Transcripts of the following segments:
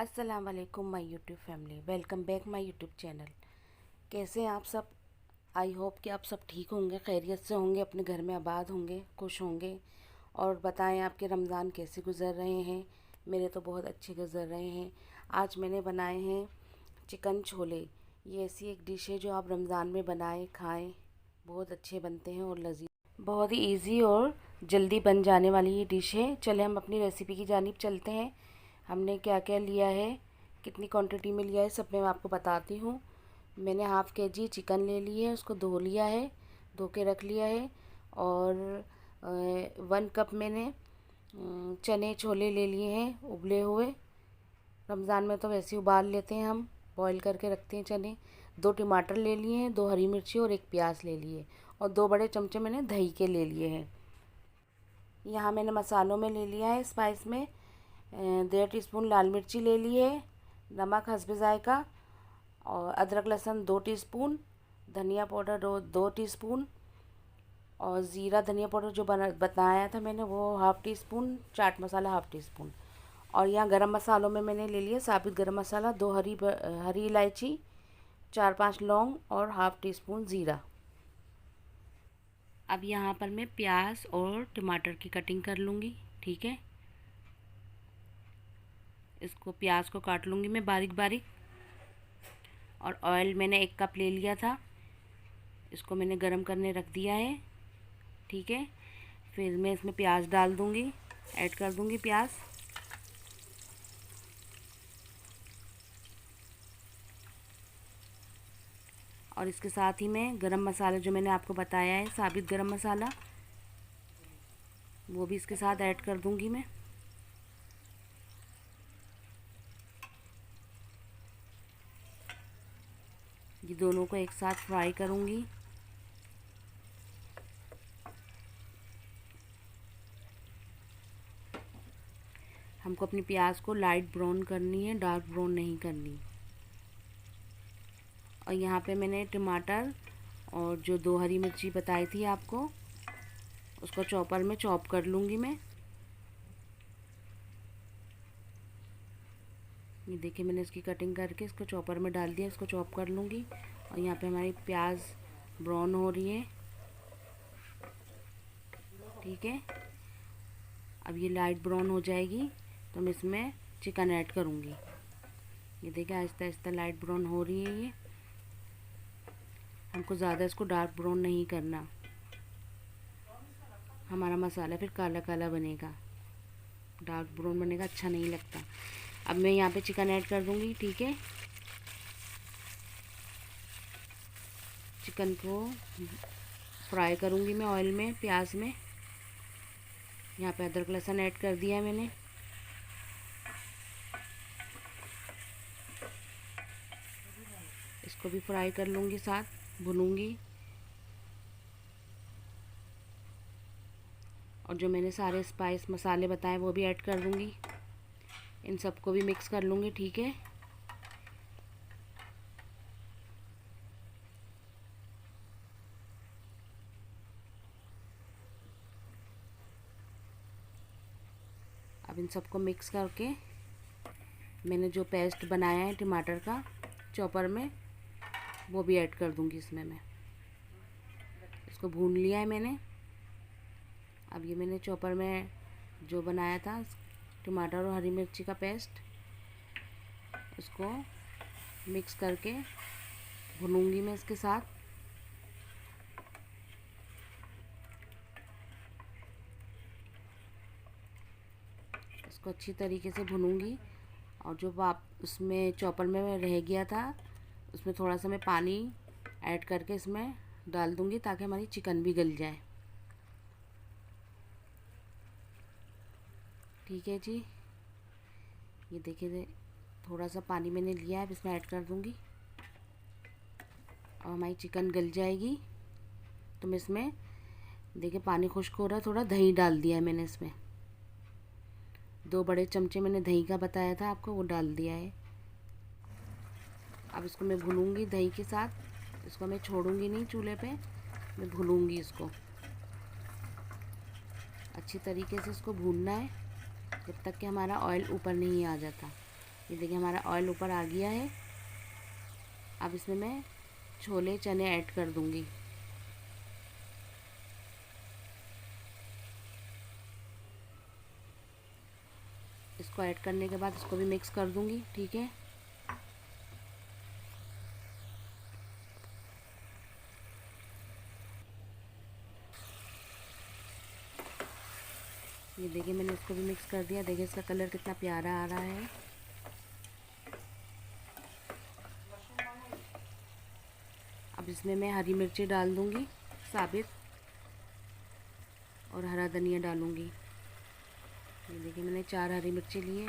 अस्सलाम वालेकुम my YouTube family, welcome back my YouTube channel. कैसे हैं आप सब? आई होप कि आप सब ठीक होंगे, खैरियत से होंगे, अपने घर में आबाद होंगे, खुश होंगे। और बताएं आपके रमज़ान कैसे गुज़र रहे हैं। मेरे तो बहुत अच्छे गुज़र रहे हैं। आज मैंने बनाए हैं चिकन छोले। ये ऐसी एक डिश है जो आप रमज़ान में बनाएं खाएं, बहुत अच्छे बनते हैं और लजीज, बहुत ही इजी और जल्दी बन जाने वाली ये डिश है। चले हम अपनी रेसिपी की जानिब चलते हैं। हमने क्या क्या लिया है, कितनी क्वांटिटी में लिया है, सब मैं आपको बताती हूँ। मैंने हाफ़ के जी चिकन ले ली है, उसको धो लिया है, धो के रख लिया है। और 1 कप मैंने चने छोले ले लिए हैं उबले हुए। रमज़ान में तो वैसे ही उबाल लेते हैं हम, बॉईल करके रखते हैं चने। 2 टमाटर ले लिए हैं, 2 हरी मिर्ची और 1 प्याज ले लिए, और 2 बड़े चमचे मैंने दही के ले लिए हैं। यहाँ मैंने मसालों में ले लिया है, स्पाइस में 1.5 टीस्पून लाल मिर्ची ले ली है, नमक हस्बे जायका, और अदरक लहसुन 2 टीस्पून, धनिया पाउडर 2 टीस्पून, और ज़ीरा धनिया पाउडर जो बताया था मैंने वो half tea spoon, chaat masala half tea spoon. और यहाँ गरम मसालों में मैंने ले लिया साबित गरम मसाला, 2 हरी इलायची, 4-5 लौंग और हाफ़ टी स्पून ज़ीरा। अब यहाँ पर मैं प्याज और टमाटर की कटिंग कर लूँगी, ठीक है। इसको प्याज को काट लूँगी मैं बारीक बारीक। और ऑयल मैंने 1 कप ले लिया था, इसको मैंने गरम करने रख दिया है, ठीक है। फिर मैं इसमें प्याज डाल दूँगी, ऐड कर दूँगी प्याज। और इसके साथ ही मैं गरम मसाला जो मैंने आपको बताया है साबित गरम मसाला, वो भी इसके साथ ऐड कर दूँगी मैं। ये दोनों को एक साथ फ्राई करूँगी। हमको अपनी प्याज को लाइट ब्राउन करनी है, डार्क ब्राउन नहीं करनी। और यहाँ पे मैंने टमाटर और जो 2 हरी मिर्ची बताई थी आपको, उसको चॉपर में चॉप कर लूँगी मैं। ये देखिए मैंने इसकी कटिंग करके इसको चॉपर में डाल दिया, इसको चॉप कर लूँगी। और यहाँ पे हमारी प्याज ब्राउन हो रही है, ठीक है। अब ये लाइट ब्राउन हो जाएगी तो मैं इसमें चिकन ऐड करूँगी। ये देखिए आहिस्ता आहिस्ता लाइट ब्राउन हो रही है ये। हमको ज़्यादा इसको डार्क ब्राउन नहीं करना, हमारा मसाला फिर काला काला बनेगा, डार्क ब्राउन बनेगा अच्छा नहीं लगता। अब मैं यहाँ पे चिकन ऐड कर दूँगी, ठीक है। चिकन को फ्राई करूँगी मैं ऑयल में, प्याज में। यहाँ पे अदरक लहसुन ऐड कर दिया है मैंने। इसको भी फ्राई कर लूँगी, साथ भूनूँगी। और जो मैंने सारे स्पाइस मसाले बताए वो भी ऐड कर दूँगी। इन सबको भी मिक्स कर लूँगी, ठीक है। अब इन सबको मिक्स करके मैंने जो पेस्ट बनाया है टमाटर का चॉपर में, वो भी ऐड कर दूँगी इसमें मैं। इसको भून लिया है मैंने। अब ये मैंने चॉपर में जो बनाया था टमाटर और हरी मिर्ची का पेस्ट, उसको मिक्स करके भूनूंगी मैं इसके साथ। इसको अच्छी तरीके से भूनूंगी। और जो आप उसमें चॉपर में रह गया था, उसमें थोड़ा सा मैं पानी ऐड करके इसमें डाल दूंगी ताकि हमारी चिकन भी गल जाए, ठीक है जी। ये देखिए थोड़ा सा पानी मैंने लिया है, अब इसमें ऐड कर दूंगी और हमारी चिकन गल जाएगी। तो मैं इसमें देखिए पानी खुश्क हो रहा है, थोड़ा दही डाल दिया है मैंने इसमें। 2 बड़े चमचे मैंने दही का बताया था आपको, वो डाल दिया है। अब इसको मैं भूनूंगी दही के साथ, इसको मैं छोड़ूंगी नहीं चूल्हे पे, मैं भूनूंगी इसको। अच्छी तरीके से इसको भूनना है जब तक कि हमारा ऑयल ऊपर नहीं आ जाता। ये देखिए हमारा ऑयल ऊपर आ गया है। अब इसमें मैं छोले चने ऐड कर दूंगी। इसको ऐड करने के बाद इसको भी मिक्स कर दूंगी। ठीक है, ये देखिए मैंने इसको भी मिक्स कर दिया। देखिए इसका कलर कितना प्यारा आ रहा है। अब इसमें मैं हरी मिर्ची डाल दूंगी साबित, और हरा धनिया डालूंगी। ये देखिए मैंने 4 हरी मिर्ची लिए,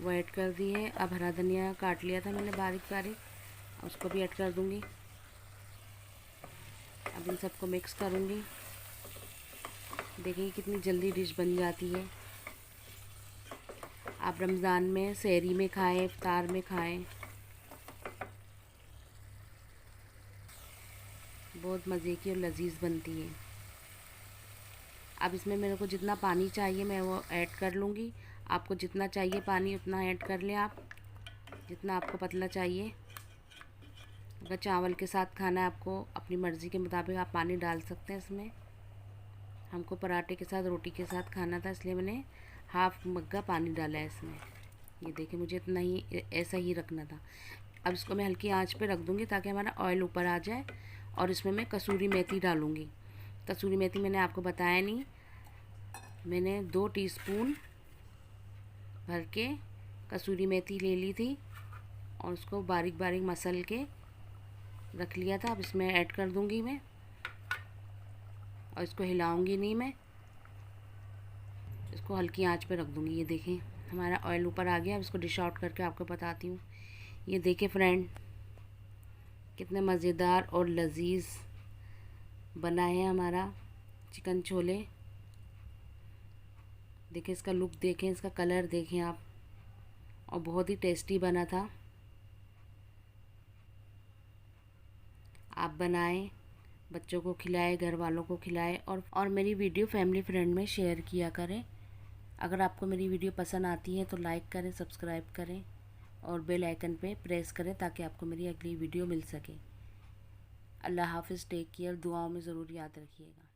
वो ऐड कर दी है। अब हरा धनिया काट लिया था मैंने बारीक बारीक, उसको भी ऐड कर दूंगी। अब इन सबको मिक्स करूंगी। देखिए कितनी जल्दी डिश बन जाती है। आप रमज़ान में सहरी में खाएं, इफ्तार में खाएं, बहुत मज़े की और लजीज बनती है। अब इसमें मेरे को जितना पानी चाहिए मैं वो ऐड कर लूँगी। आपको जितना चाहिए पानी उतना ऐड कर लें आप, जितना आपको पतला चाहिए। अगर चावल के साथ खाना है आपको, अपनी मर्ज़ी के मुताबिक आप पानी डाल सकते हैं इसमें। हमको पराठे के साथ, रोटी के साथ खाना था, इसलिए मैंने हाफ़ मग्गा पानी डाला है इसमें। ये देखिए मुझे इतना ही, ऐसा ही रखना था। अब इसको मैं हल्की आंच पे रख दूँगी ताकि हमारा ऑयल ऊपर आ जाए। और इसमें मैं कसूरी मेथी डालूँगी। कसूरी मेथी मैंने आपको बताया नहीं, मैंने 2 टीस्पून भर के कसूरी मेथी ले ली थी और उसको बारीक बारीक मसल के रख लिया था। अब इसमें ऐड कर दूँगी मैं, और इसको हिलाऊंगी नहीं मैं, इसको हल्की आंच पे रख दूँगी। ये देखें हमारा ऑयल ऊपर आ गया। अब इसको डिश आउट करके आपको बताती हूँ। ये देखिए फ्रेंड, कितने मज़ेदार और लजीज बना है हमारा चिकन छोले। देखिए इसका लुक देखें, इसका कलर देखें आप, और बहुत ही टेस्टी बना था। आप बनाएं, बच्चों को खिलाएं, घर वालों को खिलाएं, और मेरी वीडियो फैमिली फ्रेंड में शेयर किया करें। अगर आपको मेरी वीडियो पसंद आती है तो लाइक करें, सब्सक्राइब करें और बेल आइकन पे प्रेस करें ताकि आपको मेरी अगली वीडियो मिल सके। अल्लाह हाफ़िज़, टेक केयर, दुआओं में ज़रूर याद रखिएगा।